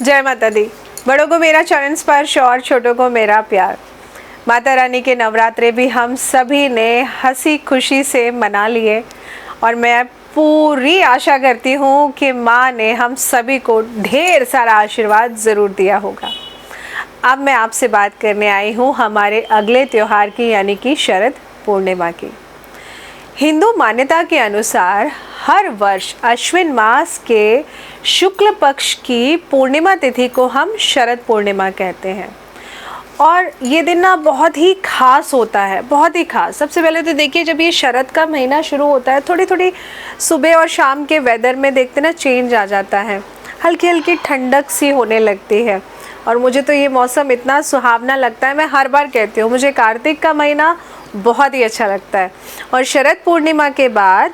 जय माता दी। बड़ों को मेरा चरण स्पर्श और छोटों को मेरा प्यार। माता रानी के नवरात्रे भी हम सभी ने हंसी खुशी से मना लिए और मैं पूरी आशा करती हूँ कि माँ ने हम सभी को ढेर सारा आशीर्वाद ज़रूर दिया होगा। अब मैं आपसे बात करने आई हूँ हमारे अगले त्योहार की, यानी कि शरद पूर्णिमा की। हिंदू मान्यता के अनुसार हर वर्ष अश्विन मास के शुक्ल पक्ष की पूर्णिमा तिथि को हम शरद पूर्णिमा कहते हैं और ये दिन ना बहुत ही खास होता है, बहुत ही खास। सबसे पहले तो देखिए, जब ये शरद का महीना शुरू होता है, थोड़ी थोड़ी सुबह और शाम के वेदर में देखते ना चेंज आ जाता है, हल्की हल्की ठंडक सी होने लगती है और मुझे तो ये मौसम इतना सुहावना लगता है। मैं हर बार कहती हूँ मुझे कार्तिक का महीना बहुत ही अच्छा लगता है और शरद पूर्णिमा के बाद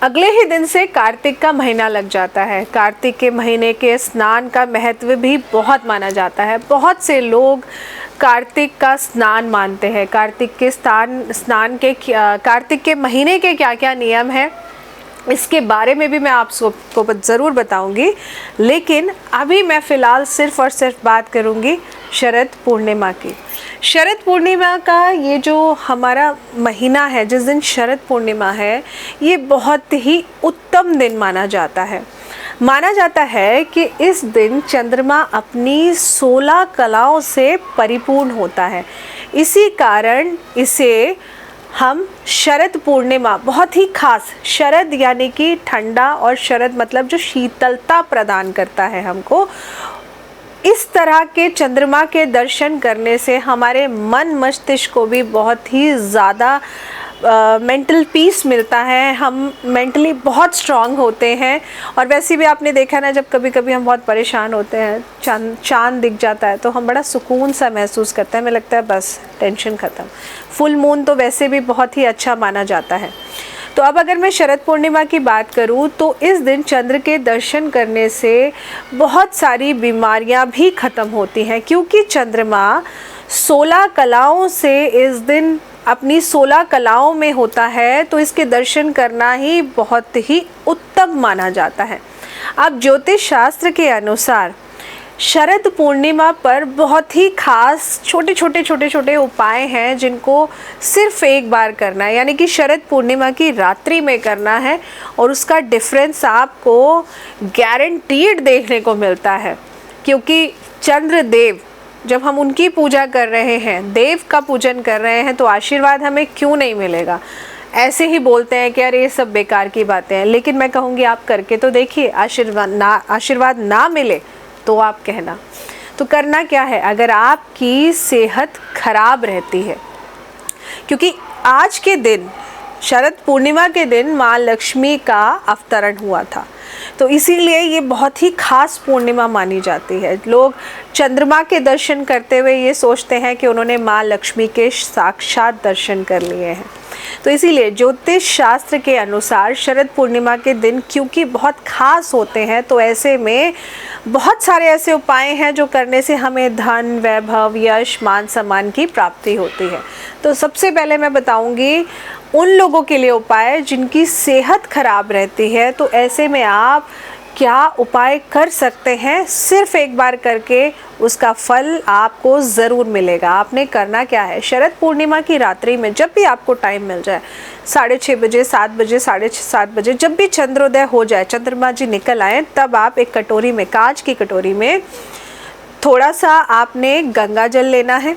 अगले ही दिन से कार्तिक का महीना लग जाता है। कार्तिक के महीने के स्नान का महत्व भी बहुत माना जाता है। बहुत से लोग कार्तिक का स्नान मानते हैं। कार्तिक के कार्तिक के महीने के क्या क्या नियम हैं, इसके बारे में भी मैं आप सबको ज़रूर बताऊंगी, लेकिन अभी मैं फ़िलहाल सिर्फ़ और सिर्फ बात करूंगी शरद पूर्णिमा की। शरद पूर्णिमा का ये जो हमारा महीना है, जिस दिन शरद पूर्णिमा है, ये बहुत ही उत्तम दिन माना जाता है। माना जाता है कि इस दिन चंद्रमा अपनी 16 कलाओं से परिपूर्ण होता है। इसी कारण इसे हम शरद पूर्णिमा, बहुत ही खास, शरद यानी कि ठंडा और शरद मतलब जो शीतलता प्रदान करता है हमको, इस तरह के चंद्रमा के दर्शन करने से हमारे मन मस्तिष्क को भी बहुत ही ज़्यादा मेंटल पीस मिलता है। हम मेंटली बहुत स्ट्रांग होते हैं और वैसे भी आपने देखा ना, जब कभी कभी हम बहुत परेशान होते हैं, चांद दिख जाता है तो हम बड़ा सुकून सा महसूस करते हैं, हमें लगता है बस टेंशन ख़त्म। फुल मून तो वैसे भी बहुत ही अच्छा माना जाता है। तो अब अगर मैं शरद पूर्णिमा की बात करूं तो इस दिन चंद्र के दर्शन करने से बहुत सारी बीमारियां भी ख़त्म होती हैं, क्योंकि चंद्रमा 16 कलाओं से इस दिन अपनी 16 कलाओं में होता है, तो इसके दर्शन करना ही बहुत ही उत्तम माना जाता है। अब ज्योतिष शास्त्र के अनुसार शरद पूर्णिमा पर बहुत ही खास छोटे छोटे उपाय हैं जिनको सिर्फ एक बार करना है, यानी कि शरद पूर्णिमा की रात्रि में करना है और उसका डिफरेंस आपको गारंटीड देखने को मिलता है। क्योंकि चंद्रदेव, जब हम उनकी पूजा कर रहे हैं, देव का पूजन कर रहे हैं, तो आशीर्वाद हमें क्यों नहीं मिलेगा। ऐसे ही बोलते हैं कि अरे ये सब बेकार की बातें हैं, लेकिन मैं कहूँगी आप करके तो देखिए, आशीर्वाद ना मिले तो आप कहना। तो करना क्या है, अगर आपकी सेहत खराब रहती है, क्योंकि आज के दिन शरद पूर्णिमा के दिन माँ लक्ष्मी का अवतरण हुआ था, तो इसीलिए ये बहुत ही खास पूर्णिमा मानी जाती है। लोग चंद्रमा के दर्शन करते हुए ये सोचते हैं कि उन्होंने माँ लक्ष्मी के साक्षात दर्शन कर लिए हैं। तो इसीलिए ज्योतिष शास्त्र के अनुसार शरद पूर्णिमा के दिन क्योंकि बहुत खास होते हैं, तो ऐसे में बहुत सारे ऐसे उपाय हैं जो करने से हमें धन, वैभव, यश, मान सम्मान की प्राप्ति होती है। तो सबसे पहले मैं बताऊंगी उन लोगों के लिए उपाय जिनकी सेहत खराब रहती है, तो ऐसे में आप क्या उपाय कर सकते हैं, सिर्फ एक बार करके उसका फल आपको ज़रूर मिलेगा। आपने करना क्या है, शरद पूर्णिमा की रात्रि में जब भी आपको टाइम मिल जाए, 6:30 बजे, 7 बजे, 7:30 बजे, जब भी चंद्रोदय हो जाए, चंद्रमा जी निकल आए, तब आप एक कटोरी में, कांच की कटोरी में, थोड़ा सा आपने गंगा जल लेना है।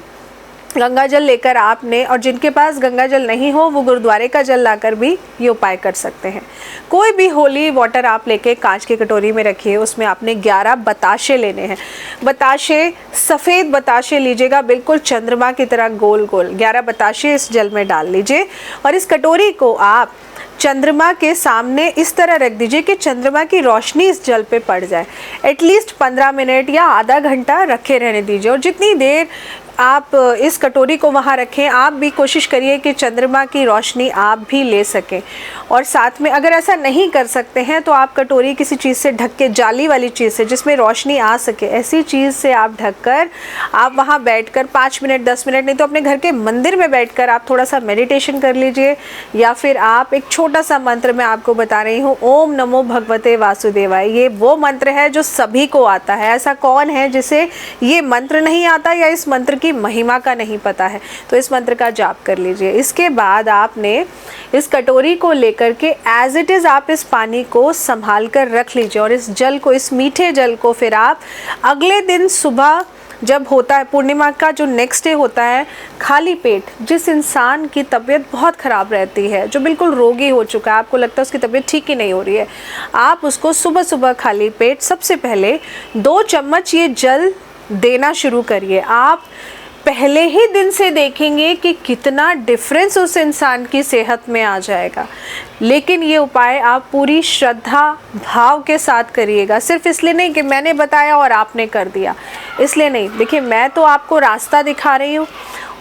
गंगा जल लेकर आपने, और जिनके पास गंगा जल नहीं हो वो गुरुद्वारे का जल लाकर भी ये उपाय कर सकते हैं। कोई भी होली वाटर आप लेके कांच की कटोरी में रखिए, उसमें आपने 11 बताशे लेने हैं। बताशे, सफ़ेद बताशे लीजिएगा, बिल्कुल चंद्रमा की तरह गोल गोल 11 बताशे इस जल में डाल लीजिए और इस कटोरी को आप चंद्रमा के सामने इस तरह रख दीजिए कि चंद्रमा की रोशनी इस जल पे पड़ जाए। एटलीस्ट 15 मिनट या आधा घंटा रखे रहने दीजिए और जितनी देर आप इस कटोरी को वहाँ रखें। आप भी कोशिश करिए कि चंद्रमा की रोशनी आप भी ले सकें। और साथ में अगर ऐसा नहीं कर सकते हैं तो आप कटोरी किसी चीज़ से ढक के, जाली वाली चीज़ से जिसमें रोशनी आ सके, ऐसी चीज़ से आप ढककर आप वहाँ बैठकर 5 मिनट 10 मिनट, नहीं तो अपने घर के मंदिर में बैठकर आप थोड़ा सा मेडिटेशन कर लीजिए। या फिर आप एक छोटा सा मंत्र मैं आपको बता रही हूँ, ओम नमो भगवते वासुदेवाय। ये वो मंत्र है जो सभी को आता है। ऐसा कौन है जिसे ये मंत्र नहीं आता या इस मंत्र की महिमा का नहीं पता है? तो इस मंत्र का जाप कर लीजिए। इसके बाद आपने इस कटोरी को लेकर के एज इट इज़ आप इस पानी को संभाल कर रख लीजिए। और इस जल को, इस मीठे जल को फिर आप अगले दिन सुबह जब होता है पूर्णिमा का जो नेक्स्ट डे होता है, खाली पेट, जिस इंसान की तबीयत बहुत ख़राब रहती है, जो बिल्कुल रोगी हो चुका है, आपको लगता है उसकी तबीयत ठीक ही नहीं हो रही है, आप उसको सुबह सुबह खाली पेट सबसे पहले 2 चम्मच ये जल देना शुरू करिए। आप पहले ही दिन से देखेंगे कि कितना डिफरेंस उस इंसान की सेहत में आ जाएगा। लेकिन ये उपाय आप पूरी श्रद्धा भाव के साथ करिएगा। सिर्फ इसलिए नहीं कि मैंने बताया और आपने कर दिया, इसलिए नहीं। देखिए, मैं तो आपको रास्ता दिखा रही हूँ,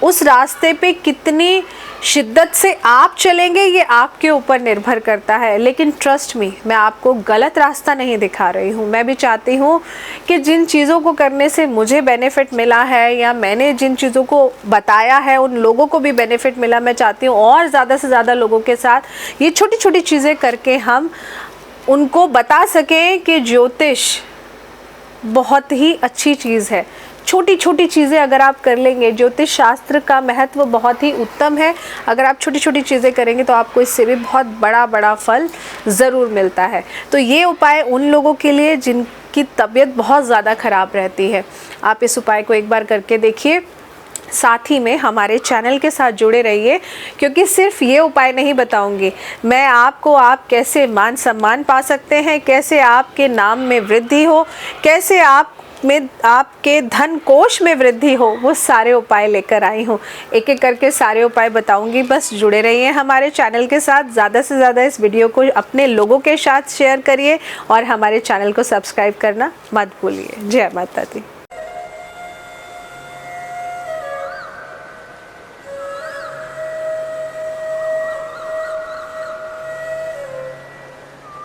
उस रास्ते पे कितनी शिद्दत से आप चलेंगे ये आपके ऊपर निर्भर करता है। लेकिन ट्रस्ट मी, मैं आपको गलत रास्ता नहीं दिखा रही हूँ। मैं भी चाहती हूँ कि जिन चीज़ों को करने से मुझे बेनिफिट मिला है या मैंने जिन चीज़ों को बताया है उन लोगों को भी बेनिफिट मिला। मैं चाहती हूँ और ज़्यादा से ज़्यादा लोगों के साथ ये छोटी छोटी चीज़ें करके हम उनको बता सकें कि ज्योतिष बहुत ही अच्छी चीज़ है। छोटी छोटी चीज़ें अगर आप कर लेंगे, ज्योतिष शास्त्र का महत्व बहुत ही उत्तम है। अगर आप छोटी छोटी चीज़ें करेंगे तो आपको इससे भी बहुत बड़ा बड़ा फल ज़रूर मिलता है। तो ये उपाय उन लोगों के लिए जिनकी तबीयत बहुत ज़्यादा ख़राब रहती है, आप इस उपाय को एक बार करके देखिए। साथ ही में हमारे चैनल के साथ जुड़े रहिए, क्योंकि सिर्फ ये उपाय नहीं बताऊंगी मैं आपको, आप कैसे मान सम्मान पा सकते हैं, कैसे आपके नाम में वृद्धि हो, कैसे आपके धन कोष में वृद्धि हो, वो सारे उपाय लेकर आई हूँ। एक एक करके सारे उपाय बताऊंगी। बस जुड़े रहिए हमारे चैनल के साथ। ज़्यादा से ज़्यादा इस वीडियो को अपने लोगों के साथ शेयर करिए और हमारे चैनल को सब्सक्राइब करना मत भूलिए। जय माता दी।